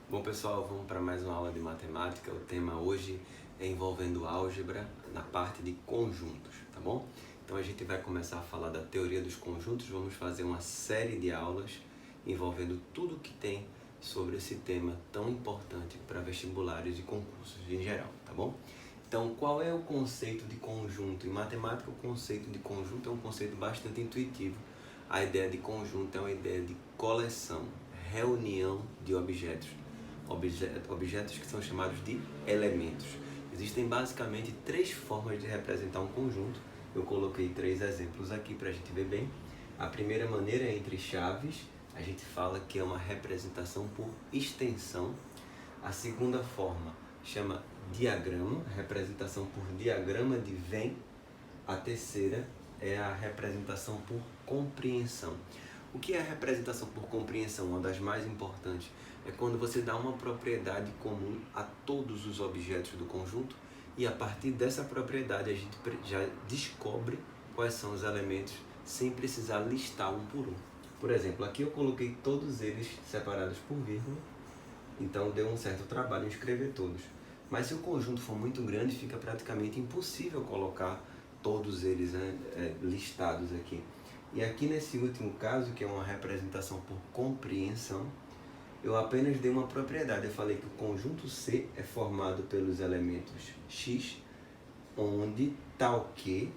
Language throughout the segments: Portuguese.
Bom pessoal, vamos para mais uma aula de matemática. O tema hoje é envolvendo álgebra na parte de conjuntos, tá bom? Então a gente vai começar a falar da teoria dos conjuntos, vamos fazer uma série de aulas envolvendo tudo que tem sobre esse tema tão importante para vestibulares e concursos em geral, tá bom? Então, qual é o conceito de conjunto? Em matemática, o conceito de conjunto é um conceito bastante intuitivo. A ideia de conjunto é uma ideia de coleção, reunião de objetos que são chamados de elementos. Existem basicamente três formas de representar um conjunto. Eu coloquei três exemplos aqui para a gente ver bem. A primeira maneira é entre chaves. A gente fala que é uma representação por extensão. A segunda forma chama diagrama, representação por diagrama de Venn. A terceira é a representação por compreensão. O que é a representação por compreensão? Uma das mais importantes é quando você dá uma propriedade comum a todos os objetos do conjunto e a partir dessa propriedade a gente já descobre quais são os elementos sem precisar listar um por um. Por exemplo, aqui eu coloquei todos eles separados por vírgula, então deu um certo trabalho em escrever todos. Mas se o conjunto for muito grande, fica praticamente impossível colocar todos eles listados aqui. E aqui nesse último caso, que é uma representação por compreensão, eu apenas dei uma propriedade. Eu falei que o conjunto C é formado pelos elementos X, onde tal que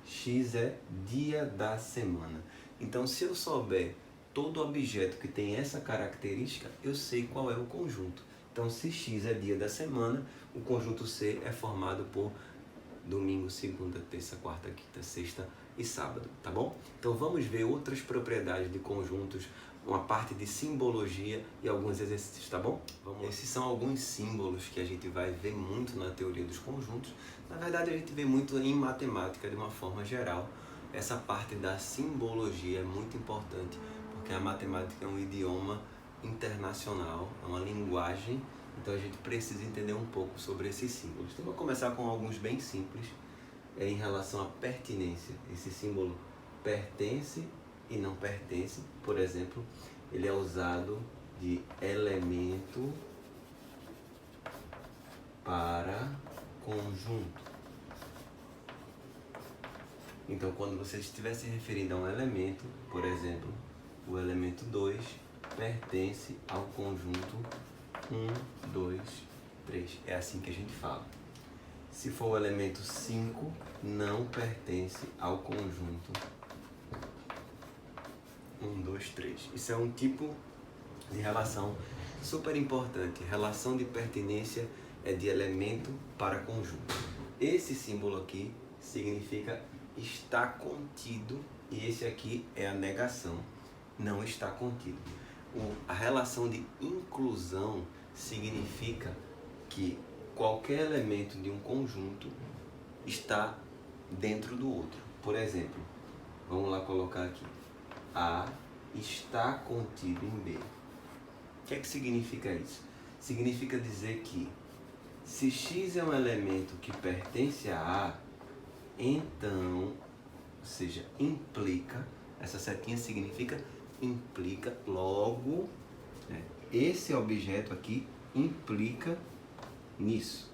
X é dia da semana. Então, se eu souber todo objeto que tem essa característica, eu sei qual é o conjunto. Então, se X é dia da semana, o conjunto C é formado por domingo, segunda, terça, quarta, quinta, sexta e sábado, tá bom? Então vamos ver outras propriedades de conjuntos, uma parte de simbologia e alguns exercícios, tá bom? Vamos lá. Esses são alguns símbolos que a gente vai ver muito na teoria dos conjuntos. Na verdade, a gente vê muito em matemática de uma forma geral. Essa parte da simbologia é muito importante, porque a matemática é um idioma internacional, é uma linguagem. Então a gente precisa entender um pouco sobre esses símbolos. Então vou começar com alguns bem simples em relação à pertinência. Esse símbolo pertence e não pertence. Por exemplo, ele é usado de elemento para conjunto. Então quando você estiver se referindo a um elemento, por exemplo, o elemento 2 pertence ao conjunto 1, 2, 3. É assim que a gente fala. Se for o elemento 5, não pertence ao conjunto 1, 2, 3. Isso é um tipo de relação super importante. Relação de pertinência é de elemento para conjunto. Esse símbolo aqui significa está contido e esse aqui é a negação. Não está contido. A relação de inclusão significa que qualquer elemento de um conjunto está dentro do outro. Por exemplo, vamos lá colocar aqui. A está contido em B. O que é que significa isso? Significa dizer que se X é um elemento que pertence a A, então, ou seja, implica, essa setinha significa implica, logo, esse objeto aqui implica nisso.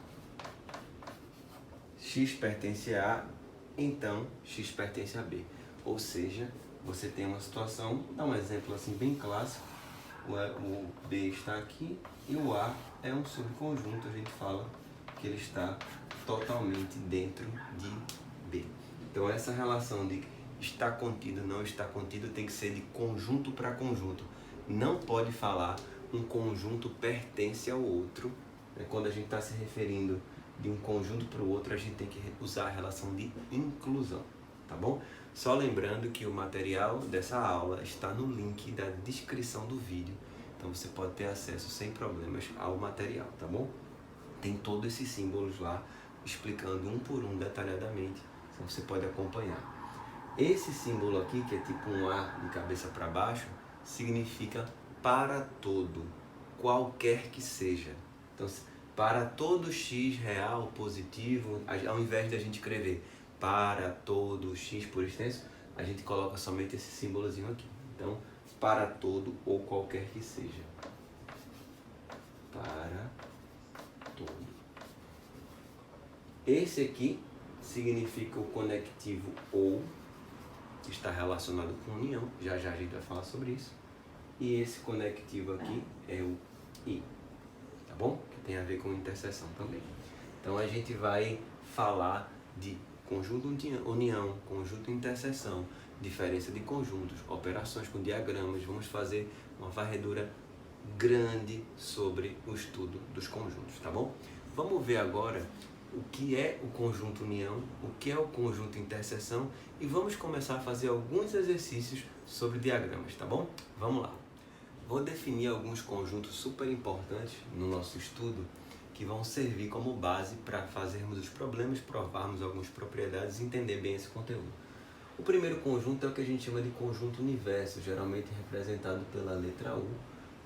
X pertence a A, então X pertence a B. Ou seja, você tem uma situação, vou dar um exemplo assim bem clássico, o B está aqui e o A é um subconjunto, a gente fala que ele está totalmente dentro de B. Então essa relação de está contido, não está contido, tem que ser de conjunto para conjunto. Não pode falar um conjunto pertence ao outro. Quando a gente está se referindo de um conjunto para o outro, a gente tem que usar a relação de inclusão, tá bom? Só lembrando que o material dessa aula está no link da descrição do vídeo. Então você pode ter acesso sem problemas ao material, tá bom? Tem todos esses símbolos lá, explicando um por um detalhadamente, então você pode acompanhar. Esse símbolo aqui, que é tipo um A de cabeça para baixo, significa para todo, qualquer que seja. Então, para todo x real positivo, ao invés de a gente escrever para todo x por extenso, a gente coloca somente esse símbolozinho aqui. Então, para todo ou qualquer que seja. Esse aqui significa o conectivo OU, que está relacionado com união, já já a gente vai falar sobre isso. E esse conectivo aqui é o I, tá bom? Que tem a ver com interseção também. Então a gente vai falar de conjunto união, conjunto interseção, diferença de conjuntos, operações com diagramas. Vamos fazer uma varredura grande sobre o estudo dos conjuntos, tá bom? Vamos ver agora o que é o conjunto união, o que é o conjunto interseção e vamos começar a fazer alguns exercícios sobre diagramas, tá bom? Vamos lá. Vou definir alguns conjuntos super importantes no nosso estudo que vão servir como base para fazermos os problemas, provarmos algumas propriedades e entender bem esse conteúdo. O primeiro conjunto é o que a gente chama de conjunto universo, geralmente representado pela letra U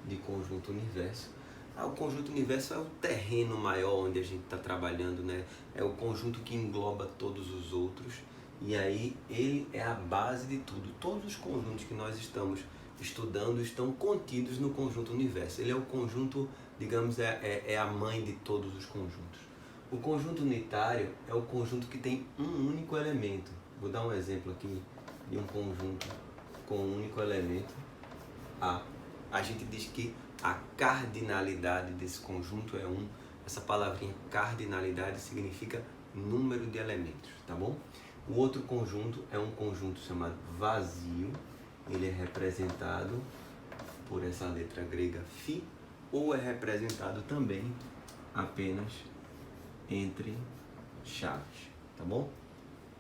de conjunto universo. O conjunto universo é o terreno maior onde a gente está trabalhando, né? É o conjunto que engloba todos os outros e aí ele é a base de tudo. Todos os conjuntos que nós estamos estudando estão contidos no conjunto universo. Ele é o conjunto, digamos, é a mãe de todos os conjuntos. O conjunto unitário é o conjunto que tem um único elemento. Vou dar um exemplo aqui de um conjunto com um único elemento, A. A gente diz que a cardinalidade desse conjunto é 1. Essa palavrinha cardinalidade significa número de elementos, tá bom? O outro conjunto é um conjunto chamado vazio. Ele é representado por essa letra grega φ, ou é representado também apenas entre chaves, tá bom?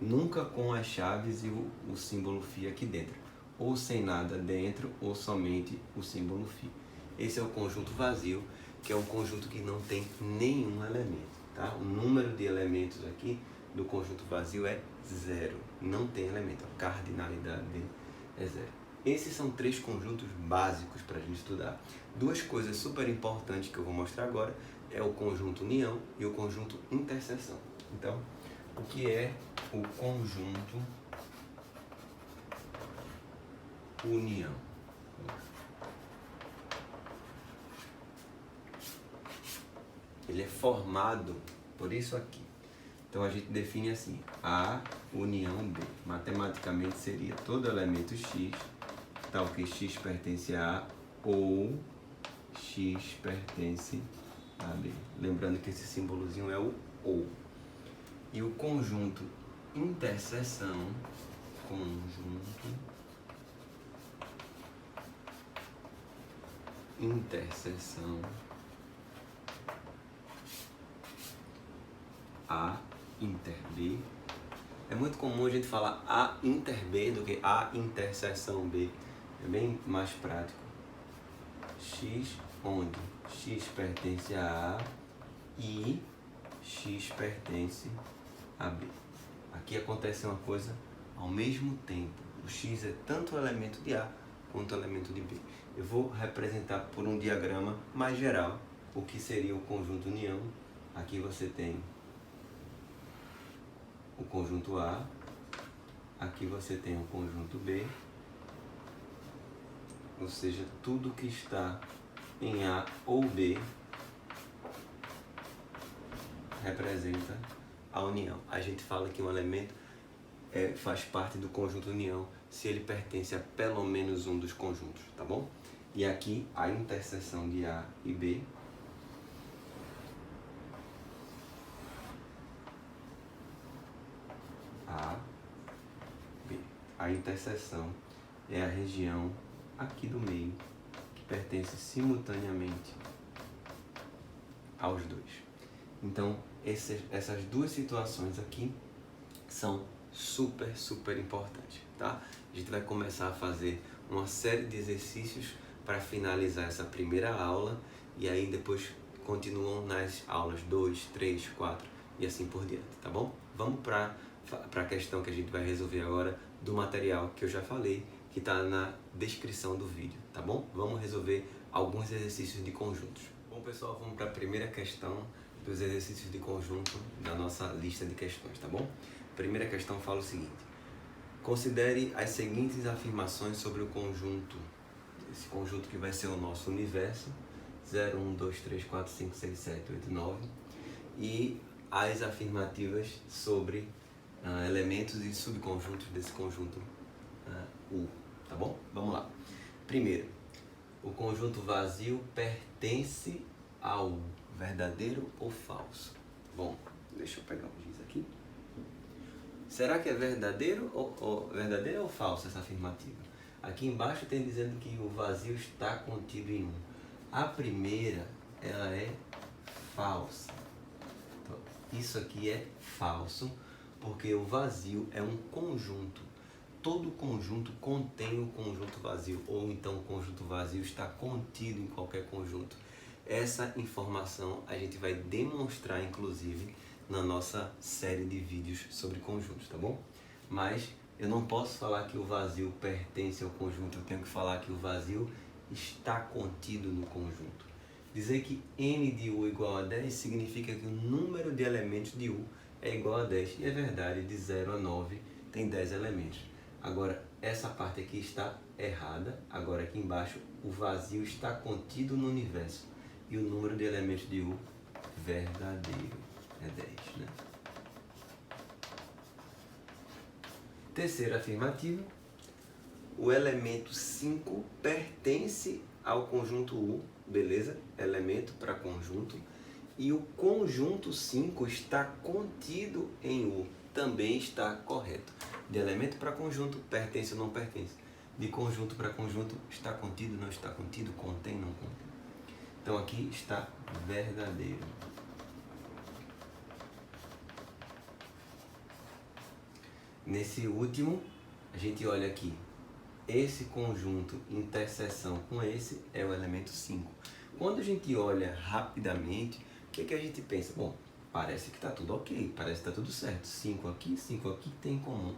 Nunca com as chaves e o símbolo φ aqui dentro, ou sem nada dentro, ou somente o símbolo φ. Esse é o conjunto vazio, que é um conjunto que não tem nenhum elemento, tá? O número de elementos aqui do conjunto vazio é 0, não tem elemento, a cardinalidade dele é 0. Esses são 3 conjuntos básicos para a gente estudar. 2 coisas super importantes que eu vou mostrar agora é o conjunto união e o conjunto interseção. Então, o que é o conjunto união? Ele é formado por isso aqui. Então a gente define assim, A união B. Matematicamente seria todo elemento X, tal que X pertence a A ou X pertence a B. Lembrando que esse símbolozinho é o OU. E o conjunto interseção, A inter B. É muito comum a gente falar A inter B do que A interseção B. É bem mais prático. X, onde X pertence a A e X pertence a B. Aqui acontece uma coisa ao mesmo tempo. O X é tanto elemento de A quanto elemento de B. Eu vou representar por um diagrama mais geral o que seria o conjunto união. Aqui você tem o conjunto A, aqui você tem o conjunto B, ou seja, tudo que está em A ou B representa a união. A gente fala que um elemento faz parte do conjunto união se ele pertence a pelo menos um dos conjuntos, tá bom? E aqui a interseção de A e B A, B. A interseção é a região aqui do meio que pertence simultaneamente aos dois. Então, essas 2 situações aqui são super importantes, tá? A gente vai começar a fazer uma série de exercícios para finalizar essa primeira aula e aí depois continuam nas aulas 2, 3, 4 e assim por diante, tá bom? Vamos para a questão que a gente vai resolver agora do material que eu já falei, que está na descrição do vídeo, tá bom? Vamos resolver alguns exercícios de conjuntos. Bom, pessoal, vamos para a primeira questão dos exercícios de conjunto da nossa lista de questões, tá bom? A primeira questão fala o seguinte: considere as seguintes afirmações sobre o conjunto, esse conjunto que vai ser o nosso universo, 0, 1, 2, 3, 4, 5, 6, 7, 8, 9, e as afirmativas sobre elementos e subconjuntos desse conjunto U, tá bom? Vamos lá. Primeiro, o conjunto vazio pertence ao U, verdadeiro ou falso? Bom, deixa eu pegar um giz aqui. Será que é verdadeiro ou falso essa afirmativa? Aqui embaixo tem dizendo que o vazio está contido em um. A primeira, ela é falsa. Então, isso aqui é falso, porque o vazio é um conjunto. Todo conjunto contém o conjunto vazio, ou então o conjunto vazio está contido em qualquer conjunto. Essa informação a gente vai demonstrar, inclusive, na nossa série de vídeos sobre conjuntos, tá bom? Mas eu não posso falar que o vazio pertence ao conjunto, eu tenho que falar que o vazio está contido no conjunto. Dizer que n de U igual a 10 significa que o número de elementos de U é igual a 10. E é verdade, de 0 a 9 tem 10 elementos. Agora, essa parte aqui está errada. Agora, aqui embaixo, o vazio está contido no universo. E o número de elementos de U verdadeiro é 10, né? Terceira afirmativa. O elemento 5 pertence ao conjunto U, beleza? Elemento para conjunto. E o conjunto 5 está contido em U, também está correto. De elemento para conjunto, pertence ou não pertence. De conjunto para conjunto, está contido, não está contido, contém, não contém. Então aqui está verdadeiro. Nesse último, a gente olha aqui. Esse conjunto, interseção com esse, é o elemento 5. Quando a gente olha rapidamente, o que a gente pensa? Bom, parece que está tudo ok, parece que está tudo certo. 5 aqui tem em comum.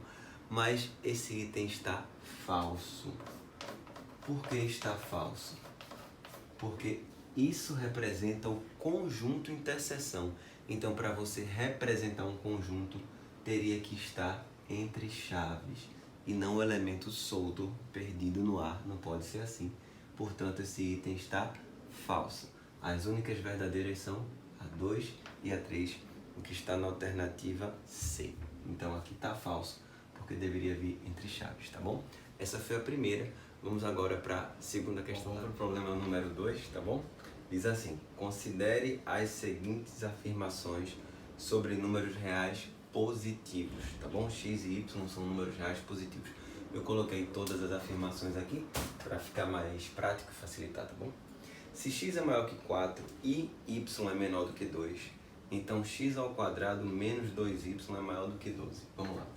Mas esse item está falso. Por que está falso? Porque isso representa o conjunto interseção. Então, para você representar um conjunto, teria que estar entre chaves e não o elemento solto, perdido no ar. Não pode ser assim. Portanto, esse item está falso. As únicas verdadeiras são a 2 e a 3, o que está na alternativa C. Então, aqui está falso, porque deveria vir entre chaves, tá bom? Essa foi a primeira. Vamos agora para a segunda questão. Vamos para o problema número 2, tá bom? Diz assim: considere as seguintes afirmações sobre números reais positivos, tá bom? X e Y são números reais positivos. Eu coloquei todas as afirmações aqui para ficar mais prático e facilitar, tá bom? Se x é maior que 4 e y é menor do que 2, então x ao quadrado menos 2y é maior do que 12. Vamos lá.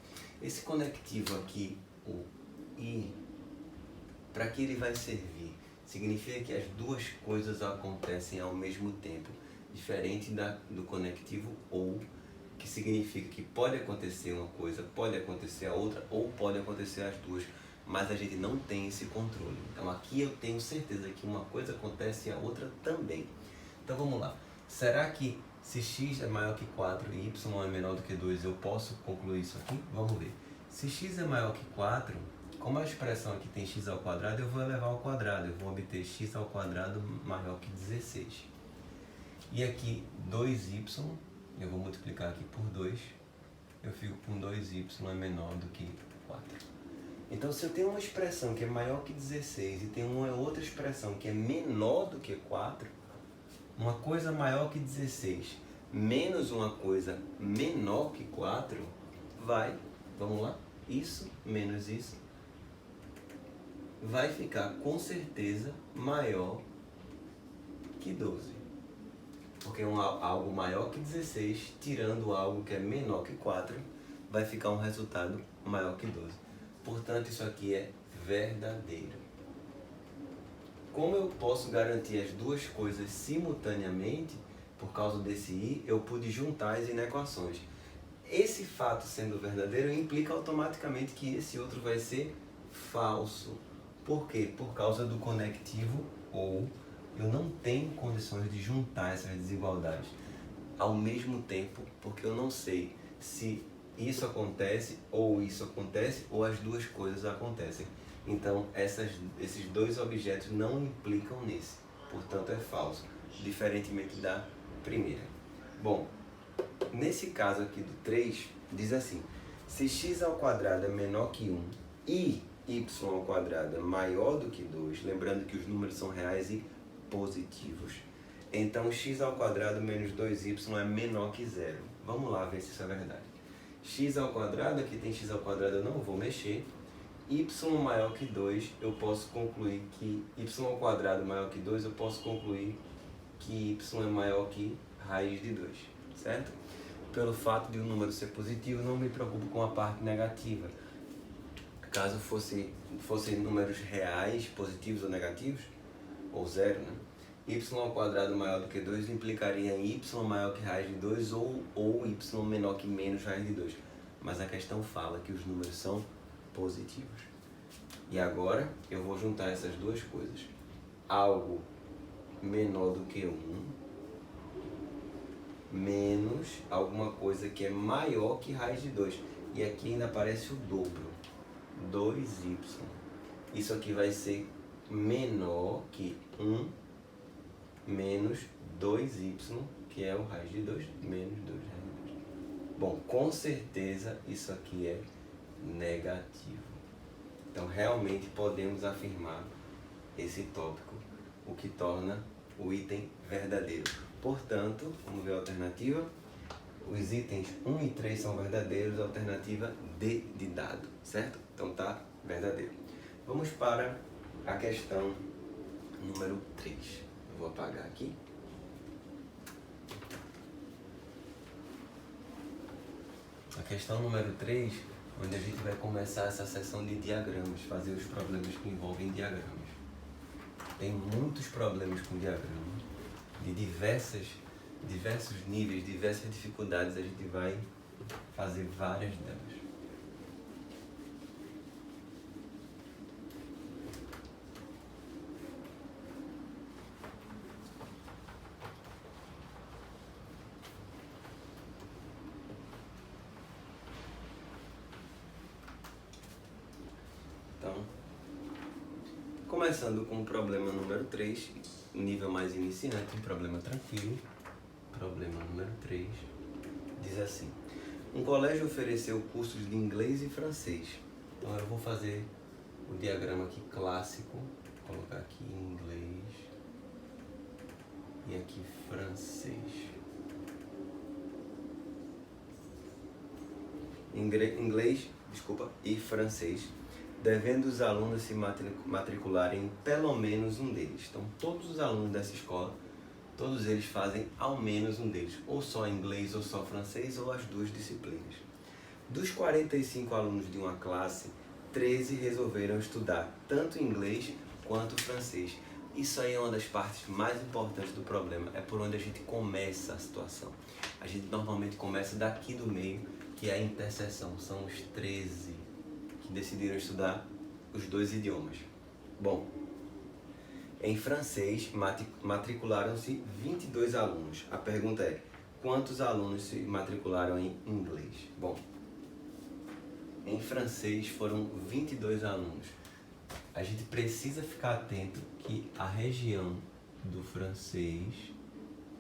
Esse conectivo aqui, o i, para que ele vai servir? Significa que as duas coisas acontecem ao mesmo tempo, diferente do conectivo ou, que significa que pode acontecer uma coisa, pode acontecer a outra, ou pode acontecer as duas, mas a gente não tem esse controle. Então aqui eu tenho certeza que uma coisa acontece e a outra também. Então vamos lá. Será que se x é maior que 4 e y é menor do que 2, eu posso concluir isso aqui? Vamos ver. Se x é maior que 4, como a expressão aqui tem x ao quadrado, eu vou elevar ao quadrado. Eu vou obter x ao quadrado maior que 16. E aqui 2y, eu vou multiplicar aqui por 2, eu fico com 2y é menor do que 4. Então, se eu tenho uma expressão que é maior que 16 e tem uma outra expressão que é menor do que 4, uma coisa maior que 16 menos uma coisa menor que 4, vamos lá, isso menos isso, vai ficar com certeza maior que 12. Porque algo maior que 16, tirando algo que é menor que 4, vai ficar um resultado maior que 12. Portanto, isso aqui é verdadeiro. Como eu posso garantir as duas coisas simultaneamente, por causa desse i, eu pude juntar as inequações. Esse fato sendo verdadeiro implica automaticamente que esse outro vai ser falso. Por quê? Por causa do conectivo ou. Eu não tenho condições de juntar essas desigualdades ao mesmo tempo, porque eu não sei se isso acontece, ou as duas coisas acontecem. Então, esses dois objetos não implicam nesse, portanto é falso, diferentemente da primeira. Bom, Nesse caso aqui do 3, diz assim: se x ao quadrado é menor que 1 e y ao quadrado é maior do que 2, lembrando que os números são reais e positivos, então x ao quadrado menos 2y é menor que 0. Vamos lá ver se isso é verdade. X ao quadrado, aqui tem x ao quadrado, eu não vou mexer. Y maior que 2, eu posso concluir que y ao quadrado maior que 2, eu posso concluir que y é maior que raiz de 2, certo? Pelo fato de o número ser positivo, não me preocupo com a parte negativa. Caso fossem números reais, positivos ou negativos, ou zero, né? Y ao quadrado maior do que 2 implicaria em y maior que raiz de 2 ou y menor que menos raiz de 2. Mas a questão fala que os números são positivos. E agora eu vou juntar essas duas coisas. Algo menor do que 1 menos alguma coisa que é maior que raiz de 2. E aqui ainda aparece o dobro. 2y. Isso aqui vai ser menor que 1 menos 2y, que é o raiz de 2, menos 2 raiz de 2. Bom, com certeza isso aqui é negativo. Então, realmente podemos afirmar esse tópico, o que torna o item verdadeiro. Portanto, vamos ver a alternativa. Os itens 1 e 3 são verdadeiros, a alternativa D de dado, certo? Então tá verdadeiro. Vamos para a questão número 3. Eu vou apagar aqui. A questão número 3, onde a gente vai começar essa sessão de diagramas, fazer os problemas que envolvem diagramas. Tem muitos problemas com diagrama, de diversos níveis, diversas dificuldades, a gente vai fazer várias delas. Então, começando com o problema número 3, nível mais iniciante, um problema tranquilo. Problema número 3 diz assim: um colégio ofereceu cursos de inglês e francês. Então eu vou fazer o diagrama aqui clássico, vou colocar aqui inglês e aqui francês. Inglês e francês, devendo os alunos se matricularem em pelo menos um deles. Então todos os alunos dessa escola, todos eles fazem ao menos um deles, ou só inglês ou só francês, ou as duas disciplinas. Dos 45 alunos de uma classe, 13 resolveram estudar tanto inglês quanto francês. Isso aí é uma das partes mais importantes do problema, é por onde a gente começa a situação. A gente normalmente começa daqui do meio, que é a interseção, são os 13 que decidiram estudar os dois idiomas. Bom, em francês, matricularam-se 22 alunos. A pergunta é, quantos alunos se matricularam em inglês? Bom, em francês foram 22 alunos. A gente precisa ficar atento que a região do francês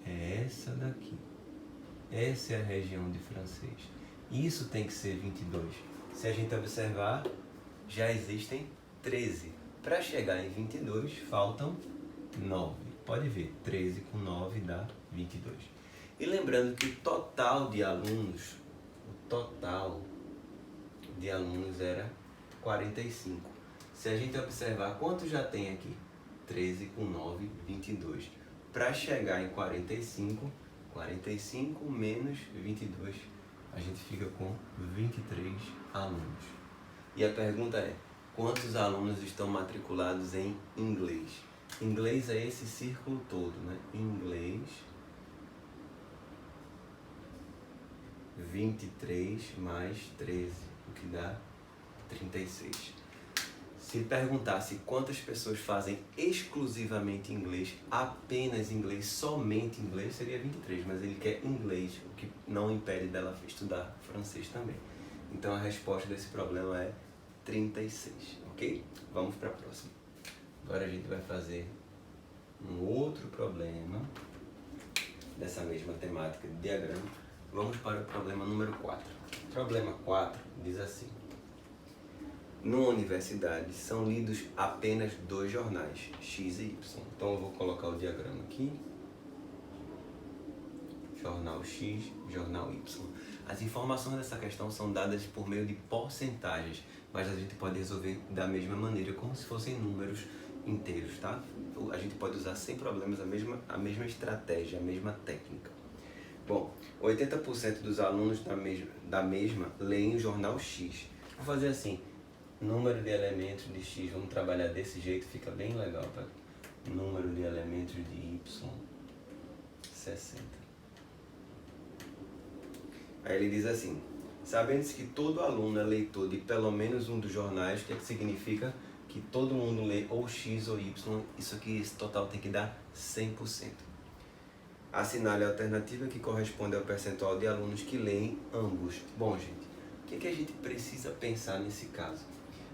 é essa daqui. Essa é a região de francês. Isso tem que ser 22. Se a gente observar, já existem 13. Para chegar em 22, faltam 9. Pode ver, 13 com 9 dá 22. E lembrando que o total de alunos era 45. Se a gente observar, quanto já tem aqui? 13 com 9, 22. Para chegar em 45 menos 22, a gente fica com 23 alunos. E a pergunta é, quantos alunos estão matriculados em inglês? Inglês é esse círculo todo, né? Inglês, 23 mais 13, o que dá 36. Se perguntasse quantas pessoas fazem exclusivamente inglês, apenas inglês, somente inglês, seria 23, mas ele quer inglês, o que não impede dela estudar francês também. Então a resposta desse problema é 36, ok? Vamos para a próxima. Agora a gente vai fazer um outro problema dessa mesma temática de diagrama, Vamos para o problema número 4. Problema 4 diz assim: numa universidade são lidos apenas 2 jornais, X e Y. Então eu vou colocar o diagrama aqui. Jornal X, jornal Y. As informações dessa questão são dadas por meio de porcentagens, mas a gente pode resolver da mesma maneira, como se fossem números inteiros, tá? A gente pode usar sem problemas a mesma estratégia, a mesma técnica. Bom, 80% dos alunos da mesma leem o jornal X. Vou fazer assim, número de elementos de X, vamos trabalhar desse jeito, fica bem legal, tá? Número de elementos de Y, 60. Aí ele diz assim: sabendo-se que todo aluno é leitor de pelo menos um dos jornais, o que significa que todo mundo lê ou X ou Y, isso aqui, esse total tem que dar 100%. Assinale a alternativa que corresponde ao percentual de alunos que leem ambos. Bom, gente, o que a gente precisa pensar nesse caso?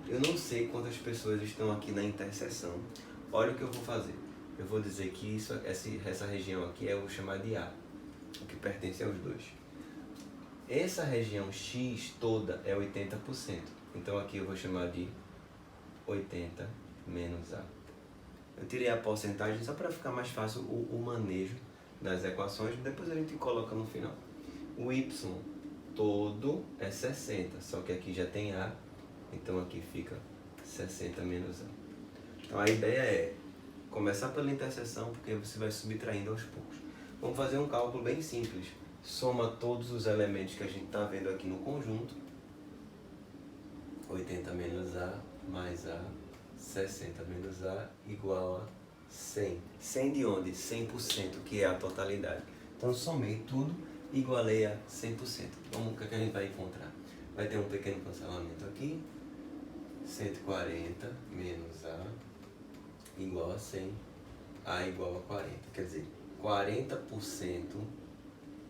Eu não sei quantas pessoas estão aqui na interseção. Olha o que eu vou fazer. Eu vou dizer que essa região aqui eu vou chamar de A, o que pertence aos dois. Essa região X toda é 80%. Então aqui eu vou chamar de 80 menos A. Eu tirei a porcentagem só para ficar mais fácil o manejo das equações. Depois a gente coloca no final. O Y todo é 60, só que aqui já tem A. Então aqui fica 60 menos A. Então a ideia é começar pela interseção, porque você vai subtraindo aos poucos. Vamos fazer um cálculo bem simples. Soma todos os elementos que a gente está vendo aqui no conjunto. 80 menos A mais A, 60 menos A, igual a 100. 100 de onde? 100%, que é a totalidade. Então, somei tudo, igualei a 100%. Vamos, o que a gente vai encontrar? Vai ter um pequeno cancelamento aqui. 140 menos A, igual a 100. A igual a 40. Quer dizer, 40%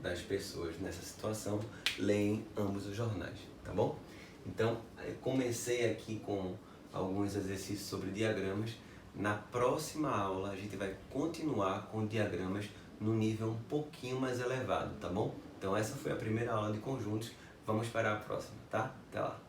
das pessoas nessa situação leem ambos os jornais, tá bom? Então, eu comecei aqui com alguns exercícios sobre diagramas. Na próxima aula, a gente vai continuar com diagramas no nível um pouquinho mais elevado, tá bom? Então, essa foi a primeira aula de conjuntos. Vamos para a próxima, tá? Até lá!